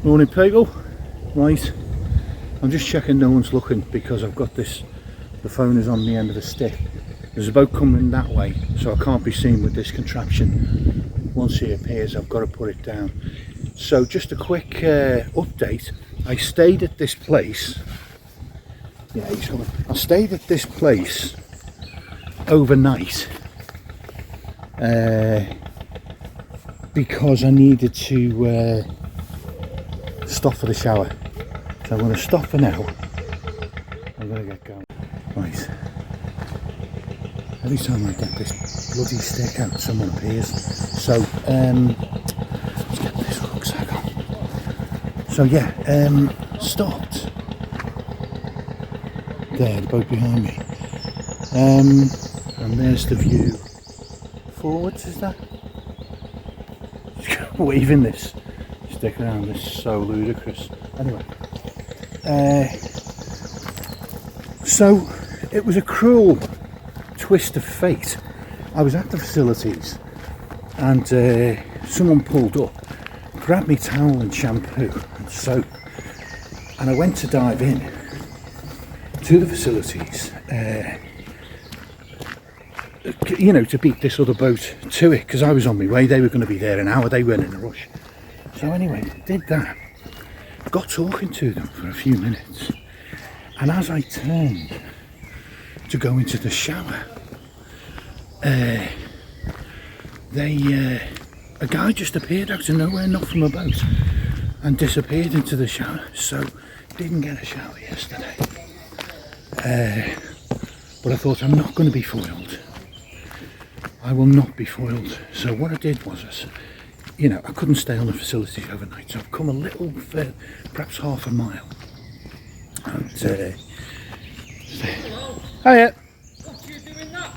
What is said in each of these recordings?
Morning people. Right, I'm just checking no one's looking because I've got this, the phone is on the end of a stick. There's a boat coming that way, so I can't be seen with this contraption. Once he appears I've got to put it down. So just a quick update. I stayed at this place. Yeah, he's coming. I stayed at this place overnight because I needed to stop for the shower. So I'm going to stop for now. I'm going to get going. Right. Every time I get this bloody stick out, someone appears. So let's get this rucksack on. So yeah, stopped. There, the boat behind me. And there's the view forwards, is that? Waving this stick around is so ludicrous. Anyway, so it was a cruel twist of fate. I was at the facilities and someone pulled up, grabbed me towel and shampoo and soap, and I went to dive in to the facilities, you know, to beat this other boat to it, because I was on my way. They were going to be there in an hour, they weren't in a rush. So anyway, did that, got talking to them for a few minutes, and as I turned to go into the shower, a guy just appeared out of nowhere, not from a boat, and disappeared into the shower. So didn't get a shower yesterday, but I thought, I'm not going to be foiled. I will not be foiled. So what I did was, you know, I couldn't stay on the facilities overnight, so I've come a little further, perhaps half a mile. And Hello. hiya. What are you doing that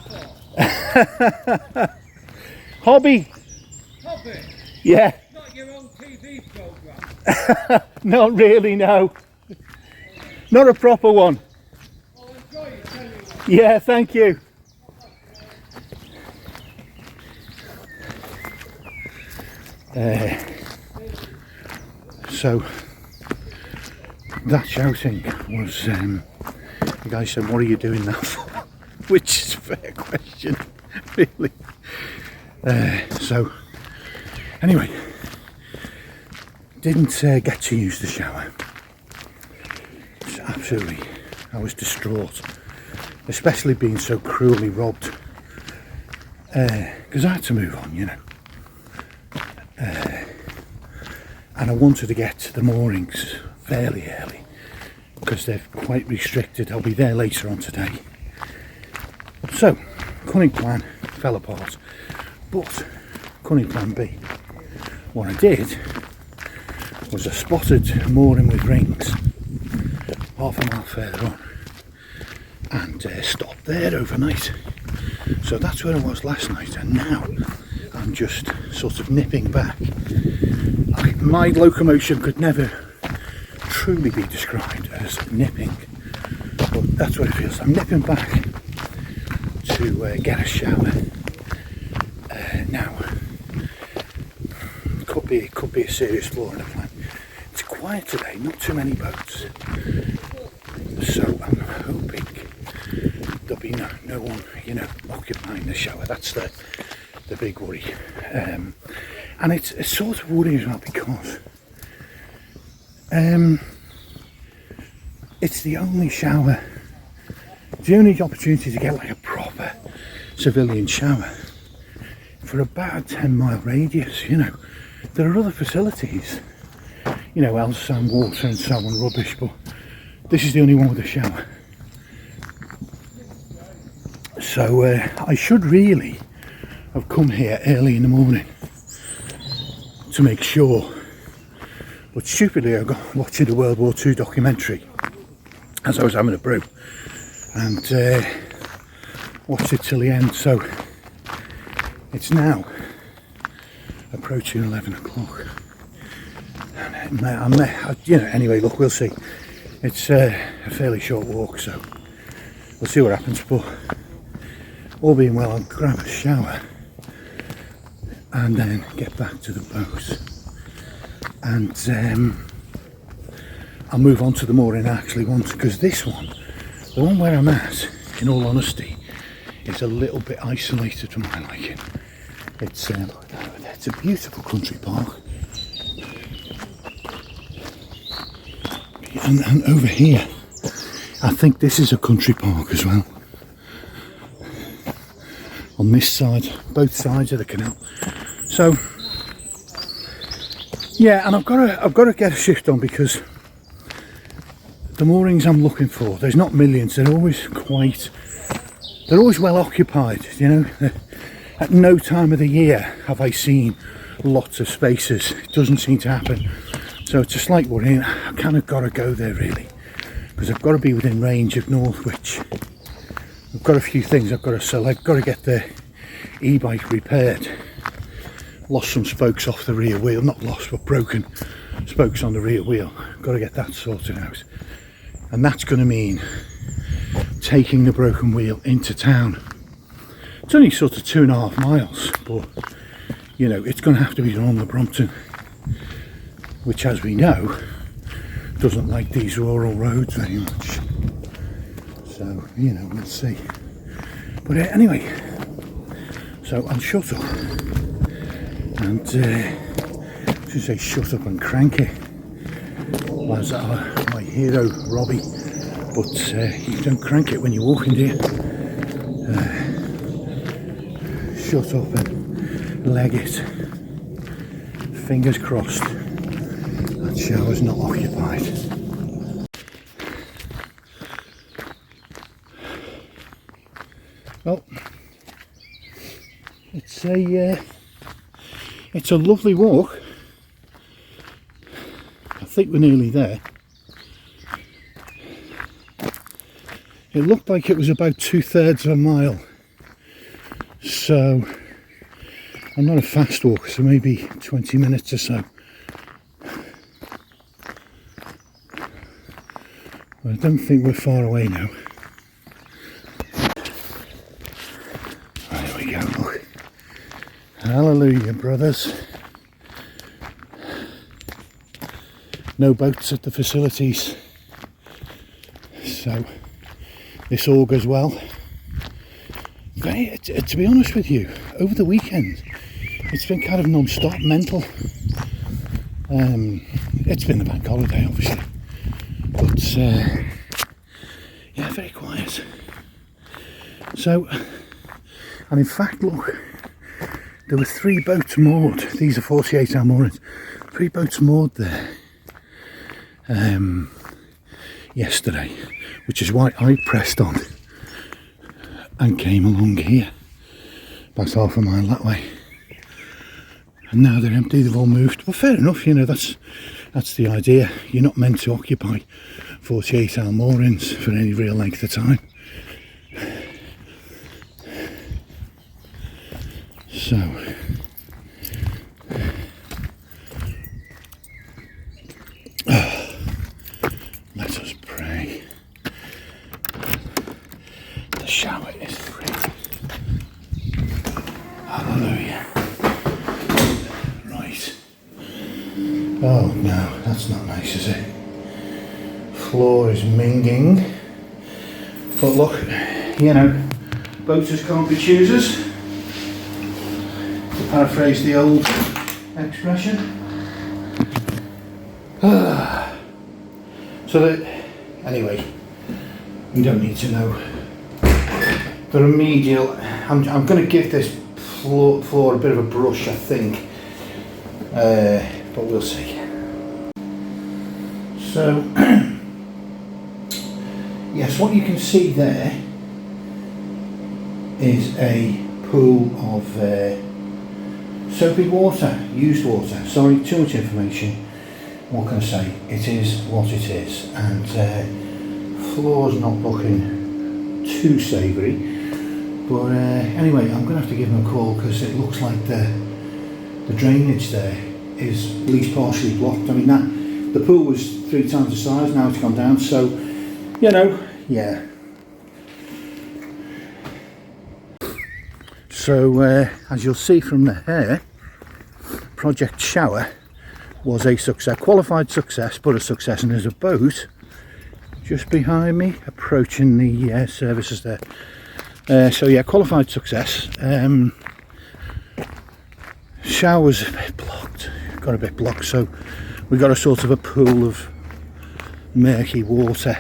for? Hobby. Hobby? Yeah. Not your own TV programme? Not really, no. Not a proper one. I'll enjoy it anyway. Yeah, thank you. So that shouting was, the guy said, what are you doing that for? Which is a fair question, really. So anyway, didn't get to use the shower. It's absolutely, I was distraught, especially being so cruelly robbed, because I had to move on, you know. And I wanted to get to the moorings fairly early because they're quite restricted. I'll be there later on today. So, cunning plan fell apart, but cunning plan B. What I did was I spotted a mooring with rings half a mile further on and stopped there overnight. So that's where I was last night, and now I'm just sort of nipping back. My locomotion could never truly be described as nipping, but that's what it feels. I'm nipping back to get a shower. Now, could be a serious flaw in the plan. It's quiet today, not too many boats, so I'm hoping there'll be no one, you know, occupying the shower. That's the big worry. And it's sort of worrying as well because it's the only shower, it's the only opportunity to get like a proper civilian shower for about a 10-mile radius. You know, there are other facilities, you know, Elsan water and so on, rubbish, but this is the only one with a shower. So I should really have come here early in the morning to make sure, but stupidly I got watching a World War II documentary as I was having a brew, and watched it till the end. So it's now approaching 11 o'clock, and you know, anyway, look, we'll see. It's a fairly short walk, so we'll see what happens, but all being well, I'll grab a shower and then get back to the boat and I'll move on to the mooring I actually want, because this one, the one where I'm at, in all honesty, is a little bit isolated for my liking. It's a beautiful country park. And over here, I think this is a country park as well. On this side, both sides of the canal. So, yeah, and I've got to get a shift on, because the moorings I'm looking for, there's not millions. They're always well occupied. You know, at no time of the year have I seen lots of spaces. It doesn't seem to happen. So it's a slight worry. I kind of got to go there really, because I've got to be within range of Northwich. I've got a few things I've got to sell. I've got to get the e-bike repaired. Lost some spokes off the rear wheel, not lost but broken spokes on the rear wheel. Got to get that sorted out, and that's going to mean taking the broken wheel into town. It's only sort of 2.5 miles, but you know, it's going to have to be done on the Brompton, which, as we know, doesn't like these rural roads very much. So, you know, we'll see. But anyway, so I'll shut up and I should say shut up and crank it. As my hero Robbie, but you don't crank it when you're walking, do you? Shut up and leg it. Fingers crossed that shower's not occupied. Well, it's a lovely walk. I think we're nearly there. It looked like it was about 2/3 of a mile. So I'm not a fast walker, so maybe 20 minutes or so. But I don't think we're far away now. There we go, look. Hallelujah, brothers. No boats at the facilities. So this all goes well. To be honest with you, over the weekend it's been kind of non-stop, mental. It's been the bank holiday obviously, but yeah, very quiet. So, and in fact, look, there were 3 boats moored. These are 48-hour moorings. 3 boats moored there yesterday, which is why I pressed on and came along here, about half a mile that way. And now they're empty, they've all moved. But fair enough, you know, that's the idea. You're not meant to occupy 48-hour moorings for any real length of time. So let us pray. The shower is free. Hallelujah. Right. Oh no, that's not nice, is it? Floor is minging. But look, you know, boaters can't be choosers, to paraphrase the old expression. So that, anyway, we don't need to know the remedial. I'm going to give this floor a bit of a brush, I think, but we'll see. So yes, what you can see there is a pool of soapy water, used water. Sorry, too much information. What can I say? It is what it is, and floor's not looking too savoury. But anyway, I'm going to have to give them a call, because it looks like the drainage there is at least partially blocked. I mean, the pool was 3 times the size, now it's gone down, so, you know, yeah. So as you'll see from the hair, Project Shower was a success, qualified success, but a success. And there's a boat just behind me approaching the services there. So yeah, qualified success. Showers a bit blocked, got a bit blocked, so we got a sort of a pool of murky water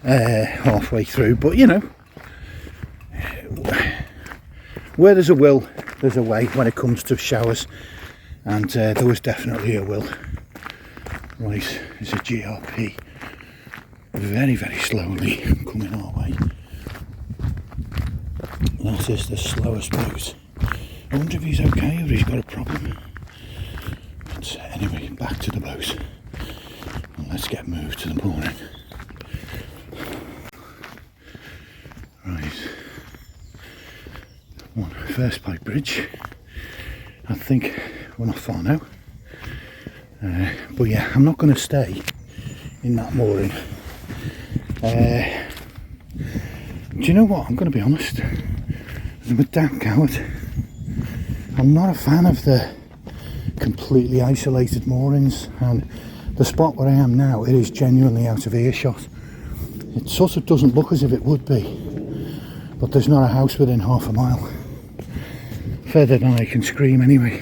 halfway through. But you know, where there's a will, there's a way when it comes to showers, and there was definitely a will. Right, there's a GRP very, very slowly coming our way. That is the slowest boat. I wonder if he's okay or if he's got a problem. But anyway, back to the boat. And let's get moved to the mooring. Right. First pipe bridge. I think we're not far now. But yeah, I'm not going to stay in that mooring. Do you know what? I'm going to be honest. I'm a damn coward. I'm not a fan of the completely isolated moorings, and the spot where I am now, it is genuinely out of earshot. It sort of doesn't look as if it would be, but there's not a house within half a mile. Further than I can scream anyway,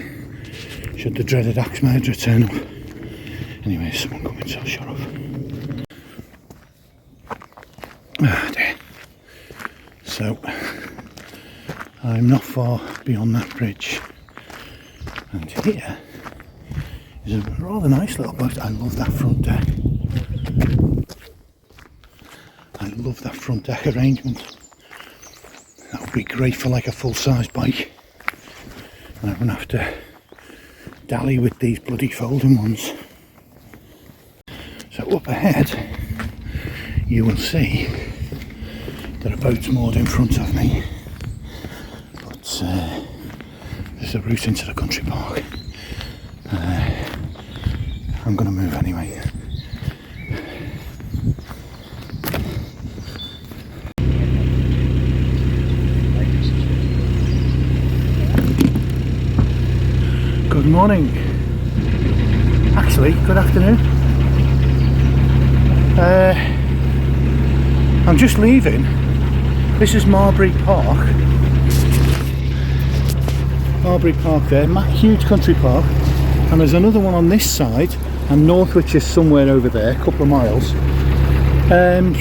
should the dreaded axe murderer turn up. Anyway, there's someone coming, so I'll shut up. Ah dear. So, I'm not far beyond that bridge, and here is a rather nice little boat. I love that front deck. I love that front deck arrangement. That would be great for like a full-size bike, and I wouldn't have to dally with these bloody folding ones. So up ahead you will see that a boat's moored in front of me. There's a route into the country park. I'm going to move anyway. Good morning. Actually, good afternoon. I'm just leaving. This is Marbury Park. Marbury Park there, huge country park, and there's another one on this side, and Northwich is somewhere over there, a couple of miles.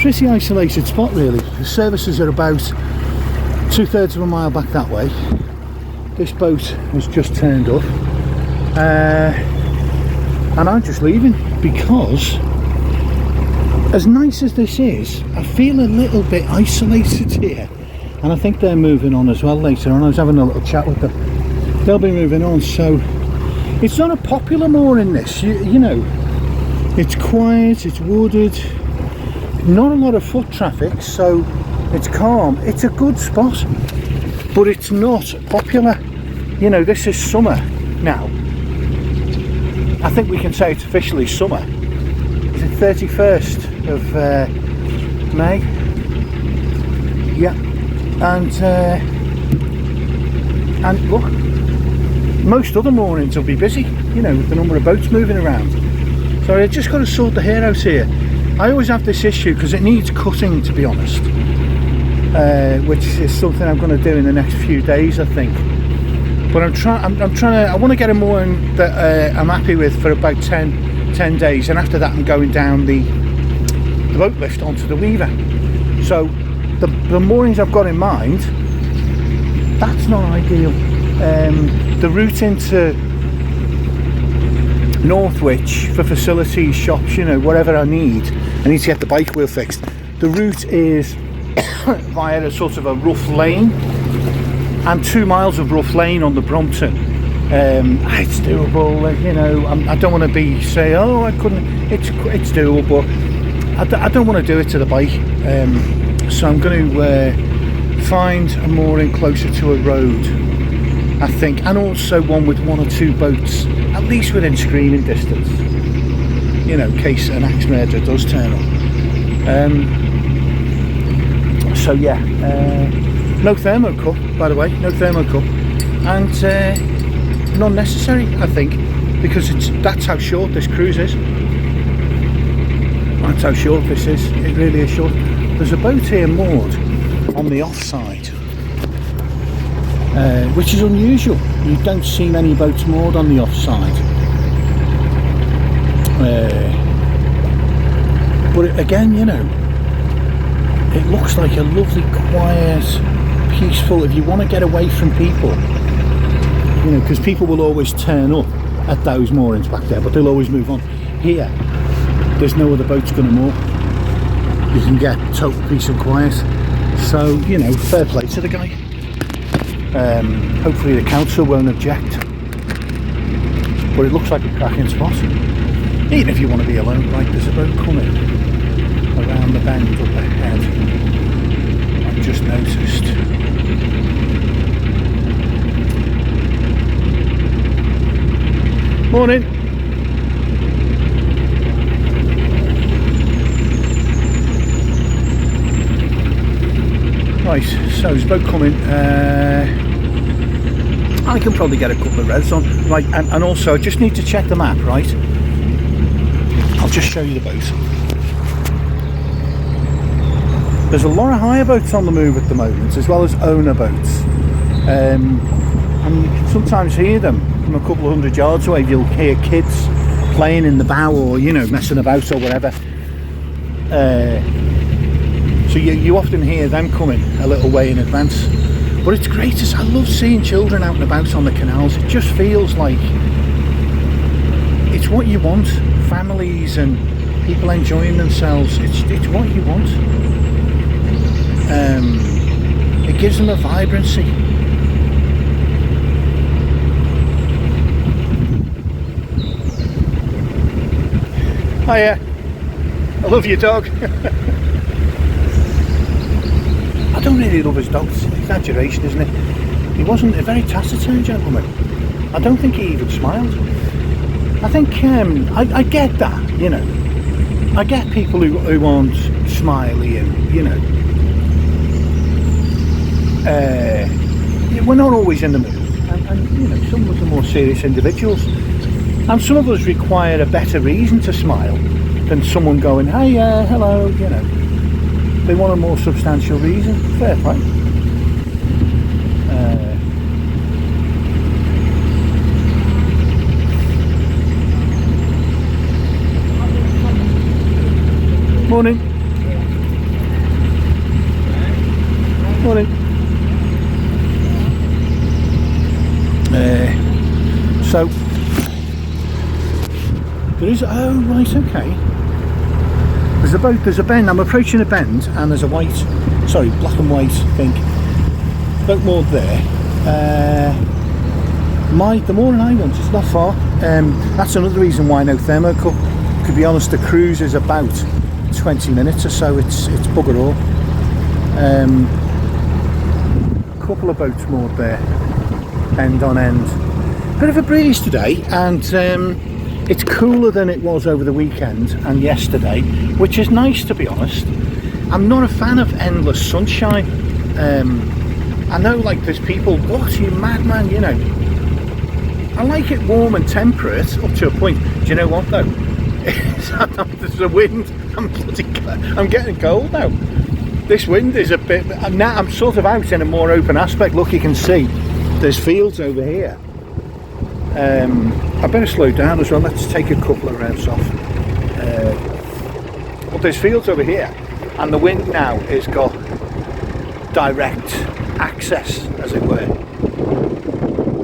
Pretty isolated spot really. The services are about 2/3 of a mile back that way. This boat has just turned up, and I'm just leaving because, as nice as this is, I feel a little bit isolated here, and I think they're moving on as well later on. I was having a little chat with them. They'll be moving on, so it's not a popular mooring this, you know, it's quiet, it's wooded, not a lot of foot traffic, so it's calm. It's a good spot, but it's not popular. You know, this is summer now. I think we can say it's officially summer. Is it 31st of May? Yeah, and look, most other moorings will be busy, you know, with the number of boats moving around. So I just got to sort the hair out here. I always have this issue because it needs cutting, to be honest, which is something I'm going to do in the next few days, I think. But I want to get a mooring that I'm happy with for about 10 days, and after that I'm going down the boat lift onto the Weaver. So the moorings I've got in mind, that's not ideal. The route into Northwich for facilities, shops, you know, whatever I need to get the bike wheel fixed. The route is via a sort of a rough lane, and 2 miles of rough lane on the Brompton. It's doable, you know. I don't want to say, oh, I couldn't. It's doable, but I don't want to do it to the bike. So I'm going to find a mooring closer to a road, I think, and also one with 1 or 2 boats, at least within screaming distance, you know, in case an axe murderer does turn up. So yeah, no thermo cup, by the way, no thermo cup, and none necessary, I think. because that's how short this cruise is. That's how short this is. It really is short. There's a boat here moored on the offside, which is unusual. You don't see many boats moored on the offside. But again, you know, it looks like a lovely, quiet, peaceful, if you want to get away from people, you know, because people will always turn up at those moorings back there, but they'll always move on. Here, there's no other boats going to moor. You can get total peace and quiet. So, you know, fair play to the guy. Hopefully the council won't object. But it looks like a cracking spot. Even if you want to be alone, right, there's a boat coming around the bend up ahead. I've just noticed. Morning. Right, so there's a boat coming. I can probably get a couple of revs on. Right, and also I just need to check the map, right? I'll just show you the boat. There's a lot of hire boats on the move at the moment, as well as owner boats. And you can sometimes hear them from a couple of hundred yards away. You'll hear kids playing in the bow, or, you know, messing about or whatever. So you often hear them coming a little way in advance. But it's great. I love seeing children out and about on the canals. It just feels like it's what you want. Families and people enjoying themselves. It's what you want. It gives them a vibrancy. Hiya. I love your dog. I don't really love his dog. It's an exaggeration, isn't it? He wasn't a very taciturn gentleman. I don't think he even smiled. I think I get that, you know. I get people who aren't smiley and, you know, we're not always in the mood. And you know, some of us are more serious individuals. And some of us require a better reason to smile than someone going, hey, hello, you know. They want a more substantial reason. Fair play. Morning. Morning. So there is. Oh right, okay. There's a bend. I'm approaching a bend, and there's a black and white, I think, boat moored there. The mooring I want is not far. That's another reason why no thermocouple. To be honest, the cruise is about 20 minutes or so. It's bugger all. A couple of boats moored there, end on end. Bit of a breeze today, and it's cooler than it was over the weekend and yesterday, which is nice, to be honest. I'm not a fan of endless sunshine. I know, like, there's people, what, you madman, you know. I like it warm and temperate up to a point. Do you know what though? There's a wind. I'm getting cold now. This wind is a bit. Now I'm sort of out in a more open aspect. Look, you can see there's fields over here. I better slow down as well. Let's take a couple of revs off. But there's fields over here, and the wind now has got direct access, as it were.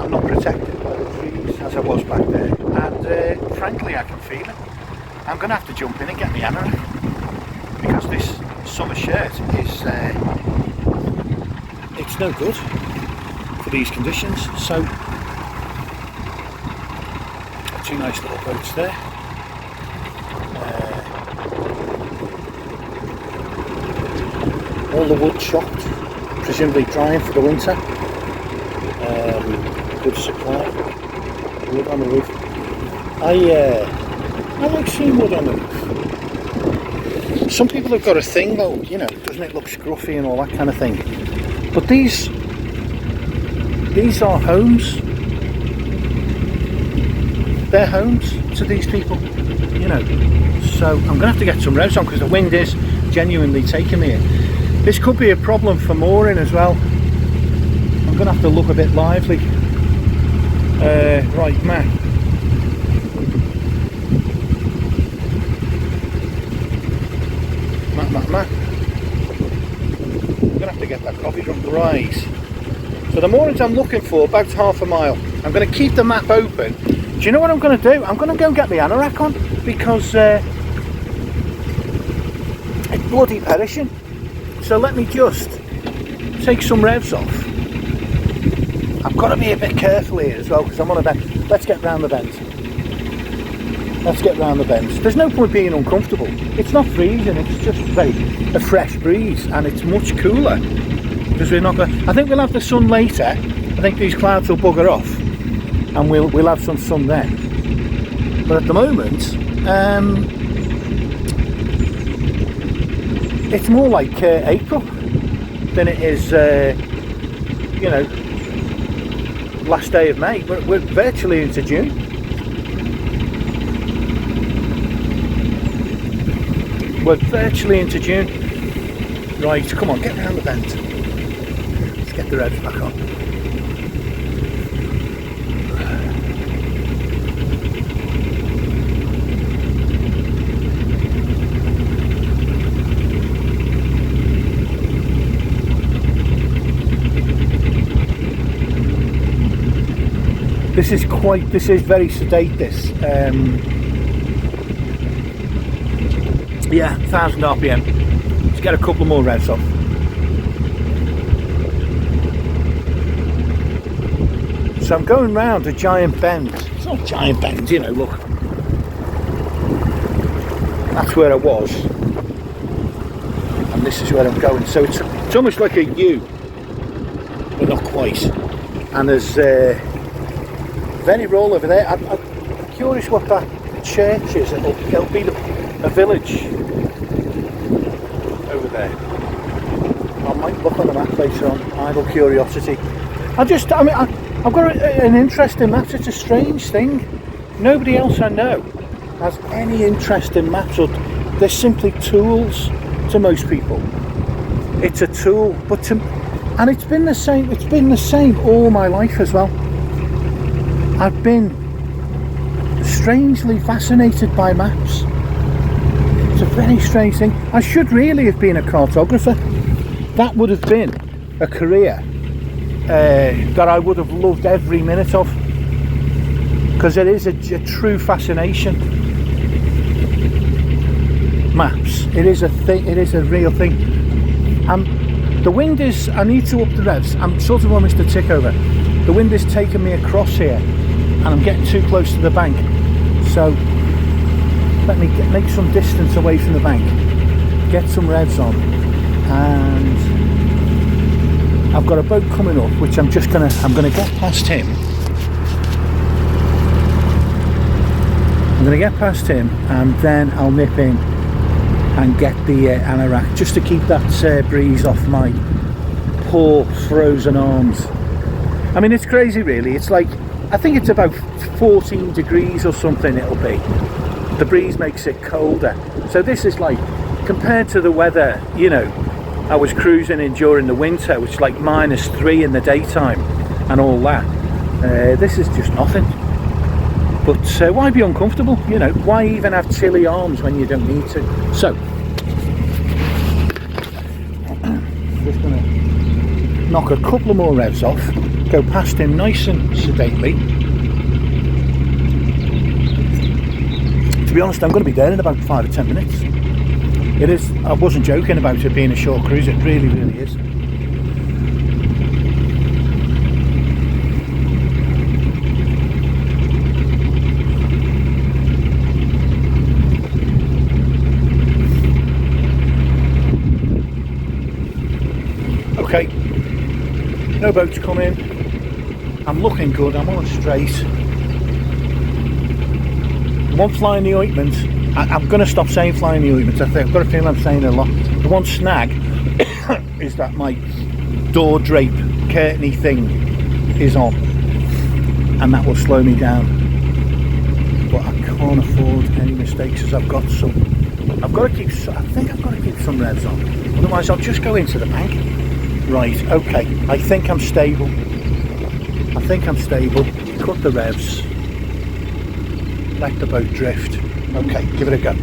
I'm not protected by the trees as I was back there, and frankly, I can feel it. I'm going to have to jump in and get my anorak, because this summer shirt is it's no good for these conditions. So. Two nice little boats there. All the wood chopped, presumably drying for the winter. Good supply. Wood on the roof. I like seeing wood on the roof. Some people have got a thing though, you know, doesn't it look scruffy and all that kind of thing. But these are homes. their homes to these people, you know. So I'm going to have to get some revs on because the wind is genuinely taking me in. This could be a problem for mooring as well. I'm going to have to look a bit lively. Right, Matt. Matt. I'm going to have to get that coffee drum. Right. So the moorings I'm looking for, about half a mile. I'm going to keep the map open. Do you know what I'm going to do? I'm going to go and get my anorak on because it's bloody perishing. So let me just take some revs off. I've got to be a bit careful here as well because I'm on a bend. Let's get round the bend. Let's get round the bend. There's no point being uncomfortable. It's not freezing, it's just a fresh breeze and it's much cooler. Because we're not going. I think we'll have the sun later. I think these clouds will bugger off and we'll have some sun then. But at the moment, it's more like April than it is, you know, last day of May. We're virtually into June. We're virtually into June. Right, come on, get round the bend. Let's get the revs back on. This is very sedate, this. Yeah, 1000 RPM. Let's get a couple more revs off. So I'm going round a giant bend. It's not a giant bend, you know, look. That's where I was. And this is where I'm going. So it's almost like a U, but not quite. And there's very roll over there. I'm curious what that church is. It'll be a village over there. I might look on the map later on. Idle curiosity. I've got an interest in maps. It's a strange thing. Nobody else I know has any interest in maps. Or they're simply tools to most people. It's a tool, and it's been the same. It's been the same all my life as well. I've been strangely fascinated by maps. It's a very strange thing. I should really have been a cartographer. That would have been a career that I would have loved every minute of, because it is a true fascination. Maps. It is a thing. It is a real thing. The wind is. I need to up the revs. I'm sort of almost to tick over. The wind is taking me across here, and I'm getting too close to the bank. So let me make some distance away from the bank, get some revs on, and I've got a boat coming up which I'm gonna get past him. I'm gonna get past him and then I'll nip in and get the anorak just to keep that breeze off my poor frozen arms. I mean, it's crazy really. It's like, I think it's about 14 degrees or something it'll be. The breeze makes it colder. So this is like, compared to the weather, you know, I was cruising in during the winter, which is like -3 in the daytime and all that. This is just nothing. But why be uncomfortable? You know, why even have chilly arms when you don't need to? So, I'm just going to knock a couple of more revs off, go past him nice and sedately. To be honest, I'm going to be there in about 5 or 10 minutes. It is, I wasn't joking about it being a short cruise, it really, really is. Okay, no boats coming. I'm looking good, I'm on a straight. One fly in the ointment. I'm going to stop saying fly in the ointment. I've got a feeling I'm saying a lot. The one snag is that my door drape curtainy thing is on, and that will slow me down. but I can't afford any mistakes as I've got some. I've got to keep, I think I've got to keep some revs on, otherwise I'll just go into the bank. Right, okay, I think I'm stable. I think I'm stable. Cut the revs. Let the boat drift. Okay, give it a go.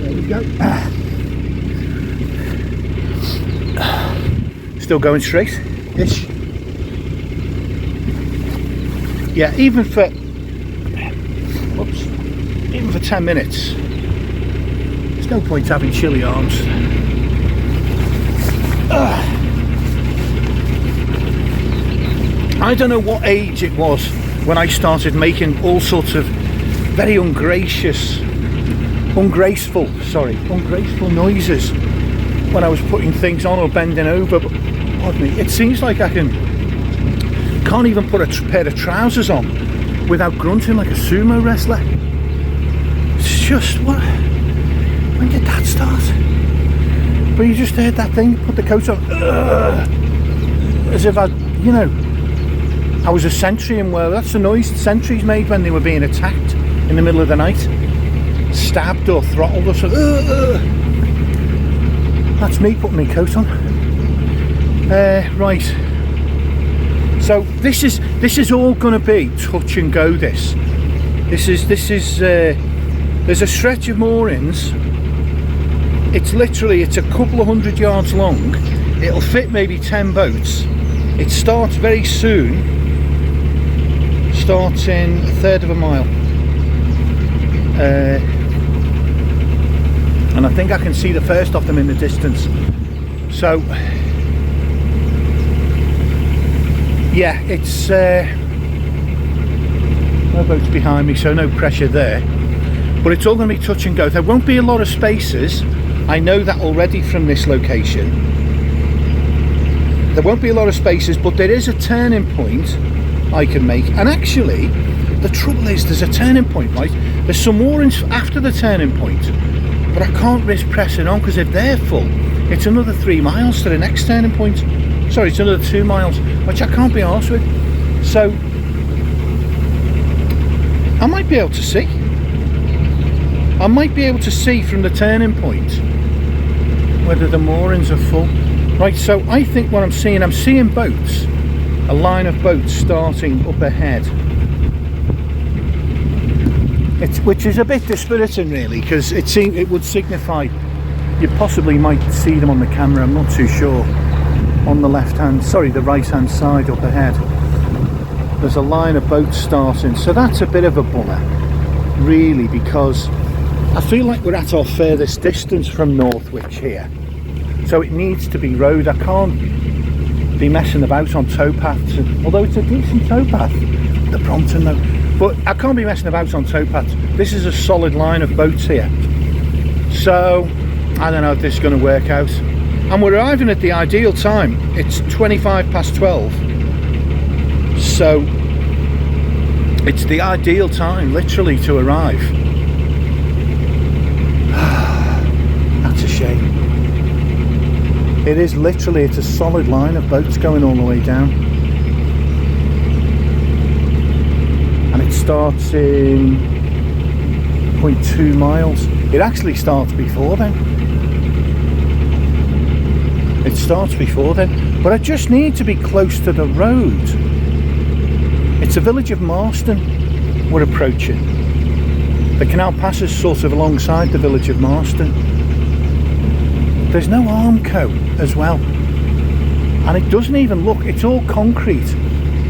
There we go. Still going straight-ish. Yeah, even for 10 minutes, there's no point having chilly arms. I don't know what age it was when I started making all sorts of very ungraceful noises when I was putting things on or bending over, but pardon me, it seems like I can't even put a pair of trousers on without grunting like a sumo wrestler. It's just, what? When did that start? But you just heard that thing, put the coat on, as if I was a sentry, and well, that's the noise sentries made when they were being attacked in the middle of the night, stabbed or throttled or something. That's me putting my coat on. Right. So this is all going to be touch and go. This is there's a stretch of moorings. It's a couple of 100 yards long. It'll fit maybe 10 boats. It starts very soon. Starts in a third of a mile. And I think I can see the first of them in the distance. So yeah, it's no boats behind me, so no pressure there, but it's all going to be touch and go. There won't be a lot of spaces, I know that already from this location. There won't be a lot of spaces, but there is a turning point I can make. And actually the trouble is, there's a turning point, right? There's some moorings after the turning point, but I can't risk pressing on, because if they're full, it's another 3 miles to the next turning point. Sorry, it's another 2 miles, which I can't be arsed with. So I might be able to see. I might be able to see from the turning point whether the moorings are full. Right, so I think what I'm seeing boats, a line of boats starting up ahead. Which is a bit dispiriting really, because it would signify, you possibly might see them on the camera, I'm not too sure. On the the right hand side up ahead, there's a line of boats starting, so that's a bit of a bummer really, because I feel like we're at our furthest distance from Northwich here, so it needs to be rowed. I can't be messing about on towpaths, although it's a decent towpath, the Brompton though, but I can't be messing about on towpaths. This is a solid line of boats here, so I don't know if this is going to work out. And we're arriving at the ideal time. It's 12:25, so it's the ideal time literally to arrive. That's a shame. It is literally, it's a solid line of boats going all the way down, and it starts in 0.2 miles. It actually starts before then. It starts before then, but I just need to be close to the road. It's the village of Marston we're approaching. The canal passes sort of alongside the village of Marston. There's no Armco as well, and it doesn't even look, it's all concrete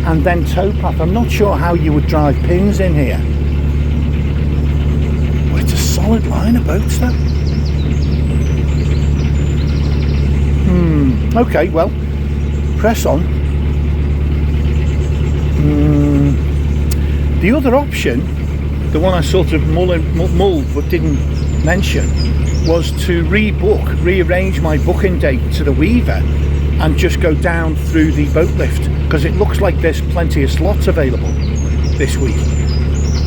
and then towpath. I'm not sure how you would drive pins in here, but it's a solid line of boats though. Okay, well, press on. The other option, the one I sort of mulled but didn't mention, was to rearrange my booking date to the Weaver and just go down through the boat lift, because it looks like there's plenty of slots available this week.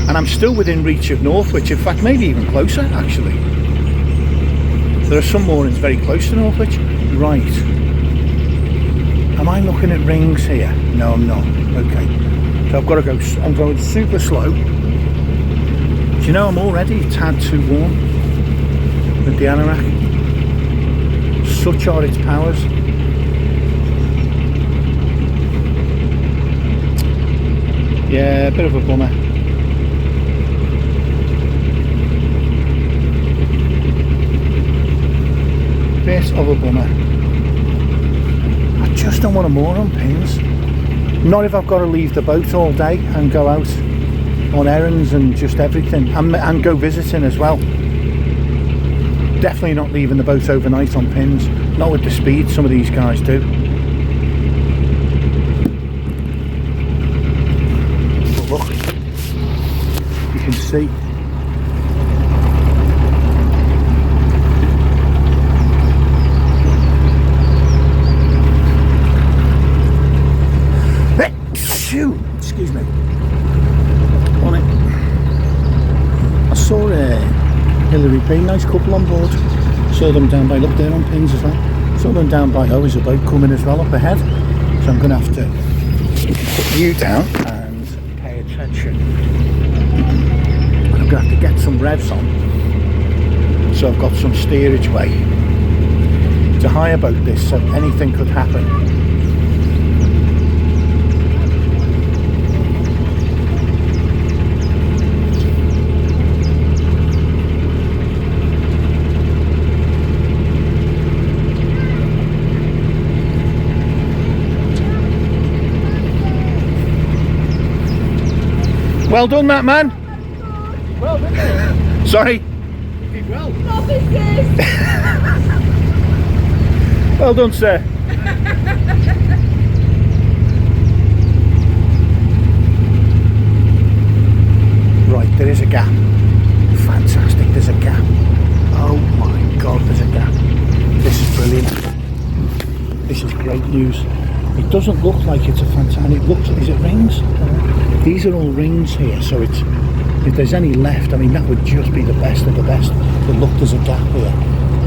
And I'm still within reach of Northwich, in fact maybe even closer actually. There are some moorings very close to Northwich. Right. Am I looking at rings here? No, I'm not. Okay. So I've got to go, I'm going super slow. Do you know I'm already a tad too warm with the anorak? Such are its powers. Yeah, a bit of a bummer. Bit of a bummer. I just don't want to moor on pins. Not if I've got to leave the boat all day and go out on errands and just everything, and go visiting as well. Definitely not leaving the boat overnight on pins, not with the speed some of these guys do. But look, you can see excuse me, on it. I saw Hillary B, nice couple on board. Saw them down by, look, they're on pins as well. Saw them down by, oh, there's a boat coming as well up ahead. So I'm going to have to put you down and pay attention. And I'm going to have to get some revs on, so I've got some steerage way. It's a higher boat this, so anything could happen. Well done, that man. Well done. Sorry. You did well. What is this? Well done, sir. Right, there is a gap. Fantastic, there's a gap. Oh my God, there's a gap. This is brilliant. This is great news. It doesn't look like it's a fantastic, it looks, is it rings? These are all rings here, so it's, if there's any left, I mean, that would just be the best of the best. But look, there's a gap here.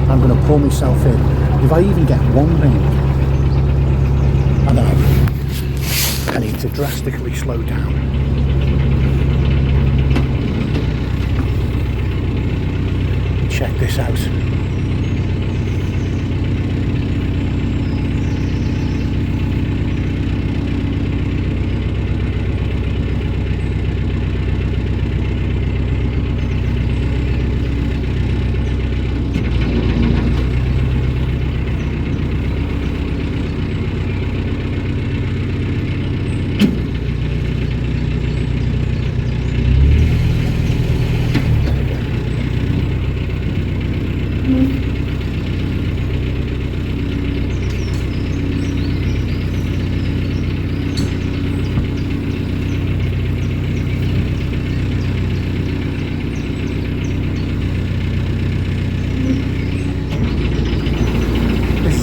I'm going to pull myself in. If I even get one ring, and then I need to drastically slow down. Check this out.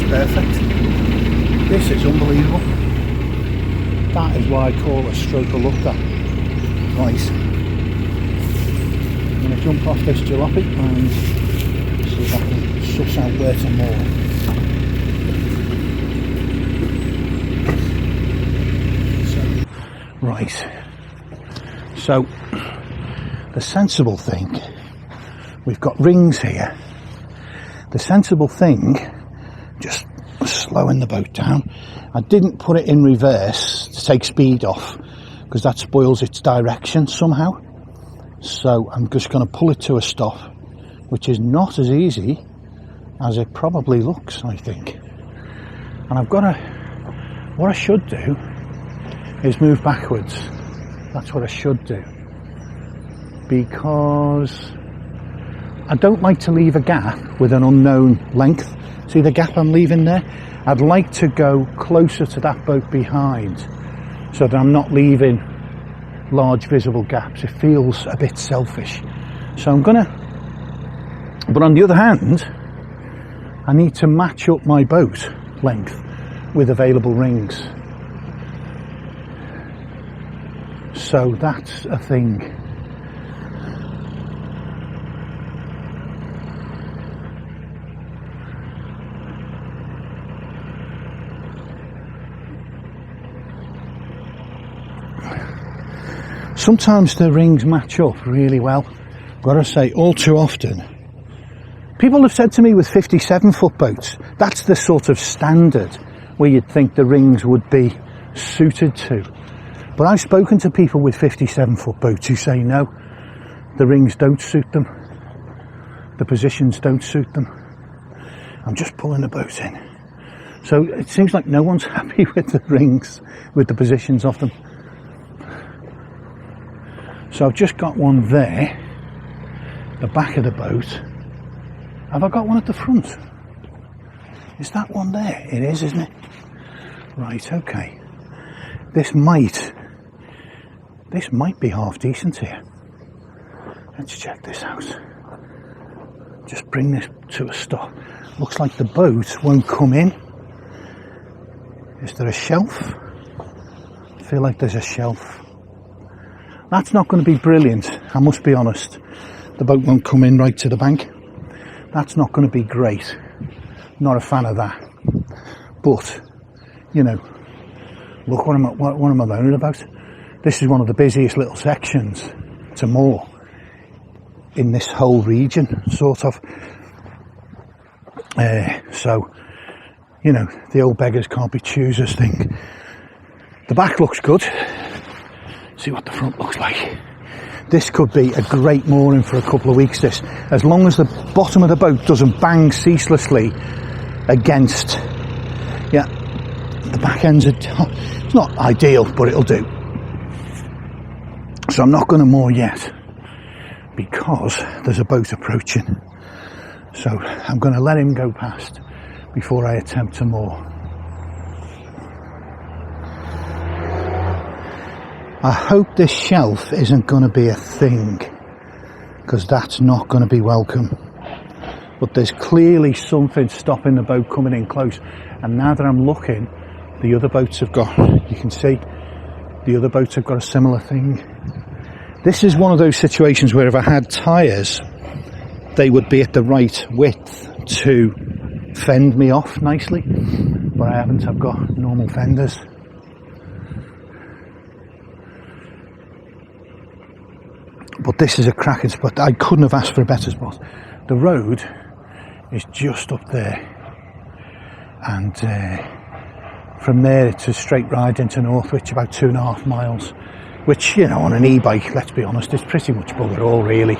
Perfect. This is unbelievable. That is what I call a stroke of luck, that. Right. I'm going to jump off this jalopy and see if I can suss out where to moor. Right. So, the sensible thing, we've got rings here. The sensible thing, just slowing the boat down. I didn't put it in reverse to take speed off because that spoils its direction somehow. So I'm just going to pull it to a stop, which is not as easy as it probably looks, I think. And I've got to, what I should do is move backwards. That's what I should do, because I don't like to leave a gap with an unknown length. See the gap I'm leaving there? I'd like to go closer to that boat behind so that I'm not leaving large visible gaps. It feels a bit selfish. So I'm gonna, but on the other hand, I need to match up my boat length with available rings. So that's a thing. sometimes the rings match up really well. Gotta say, all too often, people have said to me with 57-foot boats, that's the sort of standard where you'd think the rings would be suited to. But I've spoken to people with 57-foot boats who say no, the rings don't suit them, the positions don't suit them. I'm just pulling the boat in. So it seems like no one's happy with the rings, with the positions of them. So I've just got one there, the back of the boat. Have I got one at the front? Is that one there? It is, isn't it? Right, okay. This might be half decent here. Let's check this out. Just bring this to a stop. Looks like the boat won't come in. Is there a shelf? I feel like there's a shelf. That's not going to be brilliant, I must be honest. The boat won't come in right to the bank. That's not going to be great. Not a fan of that. But, you know, look, what am I moaning about? This is one of the busiest little sections to moor in this whole region, sort of. So, you know, the old beggars can't be choosers thing. The back looks good. See what the front looks like. This could be a great mooring for a couple of weeks, this. As long as the bottom of the boat doesn't bang ceaselessly against, yeah, the back ends are, it's not ideal, but it'll do. So I'm not going to moor yet because there's a boat approaching. So I'm going to let him go past before I attempt to moor. I hope this shelf isn't going to be a thing, because that's not going to be welcome. But there's clearly something stopping the boat coming in close. And now that I'm looking, the other boats have got, you can see, the other boats have got a similar thing. This is one of those situations where if I had tyres, they would be at the right width to fend me off nicely. But I haven't, I've got normal fenders. But this is a cracking spot. I couldn't have asked for a better spot. The road is just up there. And from there it's a straight ride into Northwich, about 2.5 miles. Which, you know, on an e-bike, let's be honest, it's pretty much bugger all, really.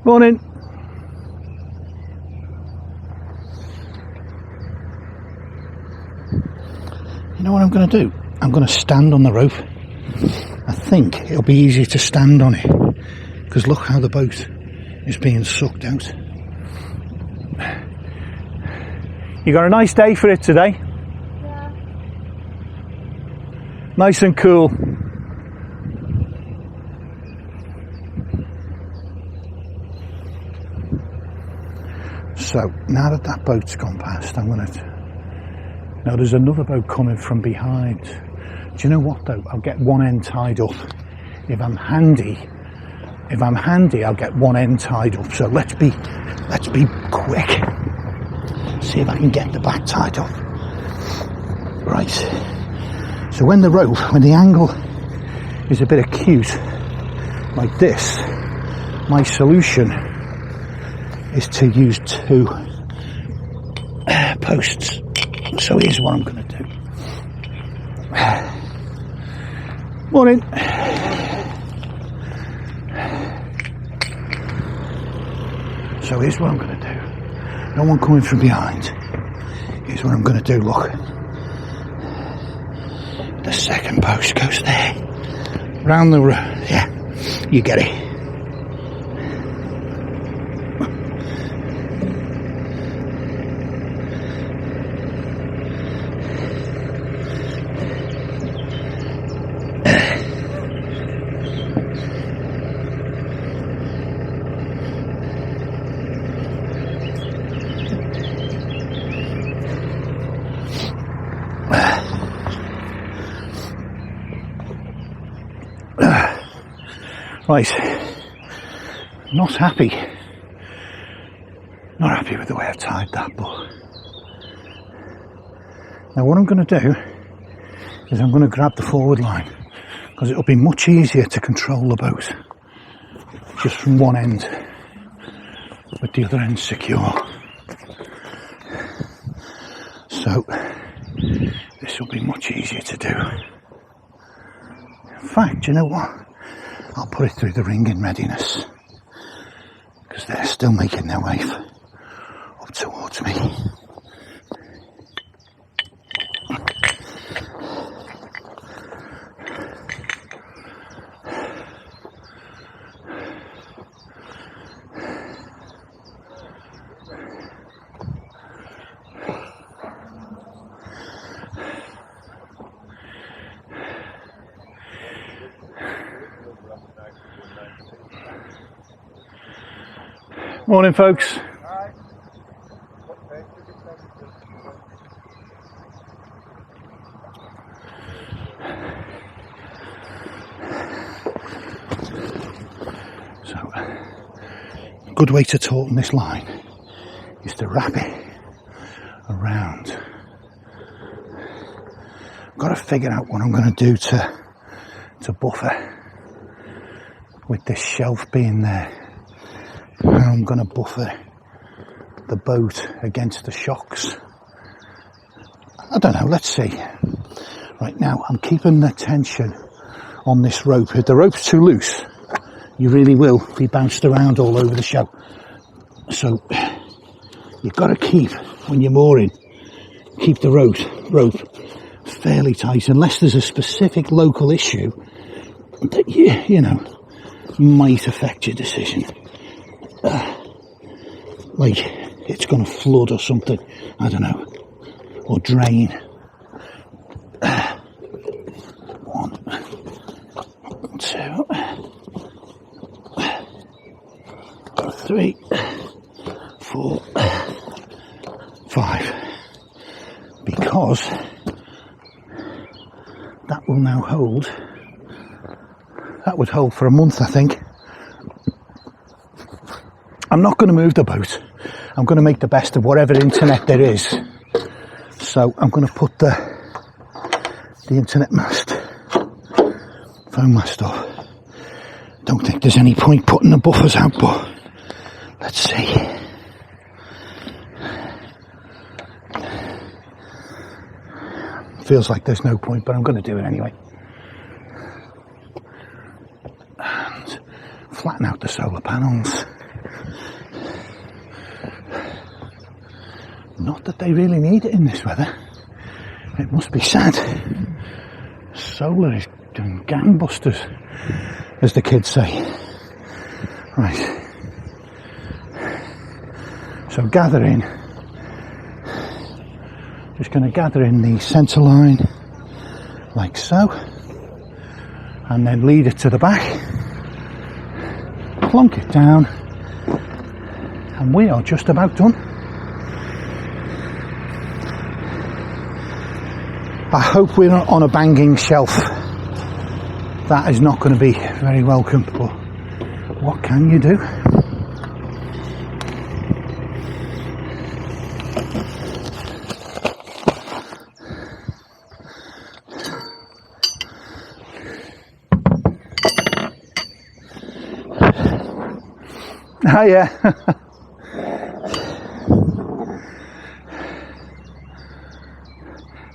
Morning. You know what I'm going to do? I'm going to stand on the rope. I think it'll be easier to stand on it, because look how the boat is being sucked out. You got a nice day for it today? Yeah. Nice and cool. So now that that boat's gone past, I'm going to... Now there's another boat coming from behind. Do you know what though? I'll get one end tied up. If I'm handy, I'll get one end tied up. So let's be quick. See if I can get the back tied up. Right. So when the angle is a bit acute, like this, my solution is to use 2 posts. So here's what I'm going to do. Morning. So here's what I'm going to do. No one coming from behind. Here's what I'm going to do, look. The second post goes there. Round the road. Yeah, you get it. Right, not happy with the way I've tied that, but now what I'm going to do is I'm going to grab the forward line, because it'll be much easier to control the boat just from one end with the other end secure. So this will be much easier to do. In fact, you know what? I'll put it through the ring in readiness, because they're still making their way up towards me. Morning, folks. So, a good way to tauten this line is to wrap it around. I've got to figure out what I'm going to do to buffer with this shelf being there. How I'm going to buffer the boat against the shocks. I don't know, let's see. Right now, I'm keeping the tension on this rope. If the rope's too loose, you really will be bounced around all over the show. So, you've got to keep, when you're mooring, keep the rope fairly tight, unless there's a specific local issue that you know might affect your decision. Like it's going to flood or something, I don't know, or drain. 1, 2, 3, 4, 5, because that will now hold. That would hold for a month, I think. I'm not going to move the boat. I'm going to make the best of whatever internet there is. So I'm going to put the internet mast, phone mast off. Don't think there's any point putting the buffers out, but let's see. Feels like there's no point, but I'm going to do it anyway. And flatten out the solar panels. Not that they really need it in this weather. It must be said. Solar is doing gangbusters, as the kids say. Right. So gather in. Just going to gather in the centre line, like so. And then lead it to the back. Plonk it down. And we are just about done. I hope we're not on a banging shelf. That is not going to be very welcome, but what can you do? Oh yeah.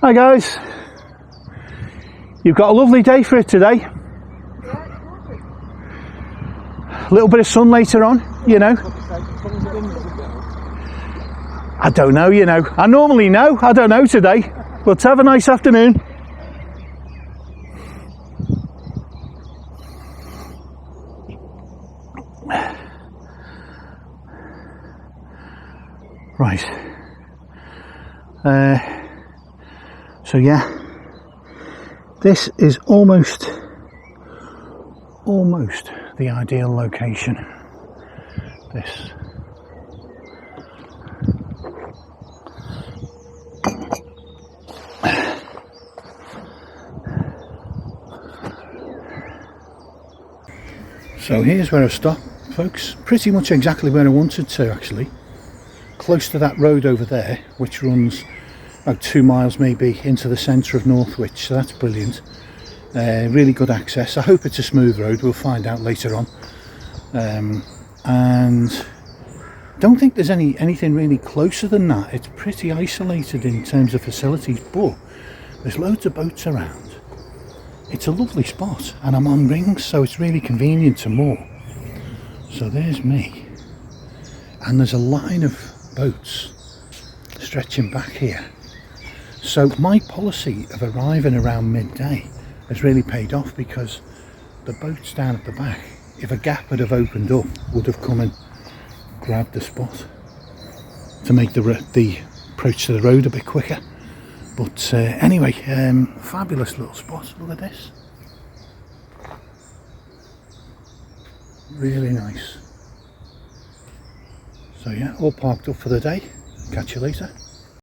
Hi guys, you've got a lovely day for it today. A little bit of sun later on, you know. I don't know, you know. I normally know, I don't know today. But have a nice afternoon. Right. So yeah, this is almost the ideal location. This. So here's where I stopped, folks. Pretty much exactly where I wanted to, actually. Close to that road over there, which runs about 2 miles maybe into the centre of Northwich, so that's brilliant. Really good access. I hope it's a smooth road, we'll find out later on. And don't think there's anything really closer than that. It's pretty isolated in terms of facilities, but there's loads of boats around. It's a lovely spot, and I'm on rings, so it's really convenient to moor. So there's me, and there's a line of boats stretching back here. So my policy of arriving around midday has really paid off, because the boats down at the back, if a gap had have opened up, would have come and grabbed the spot to make the approach to the road a bit quicker. But anyway, fabulous little spot. Look at this. Really nice. So yeah, all parked up for the day. Catch you later.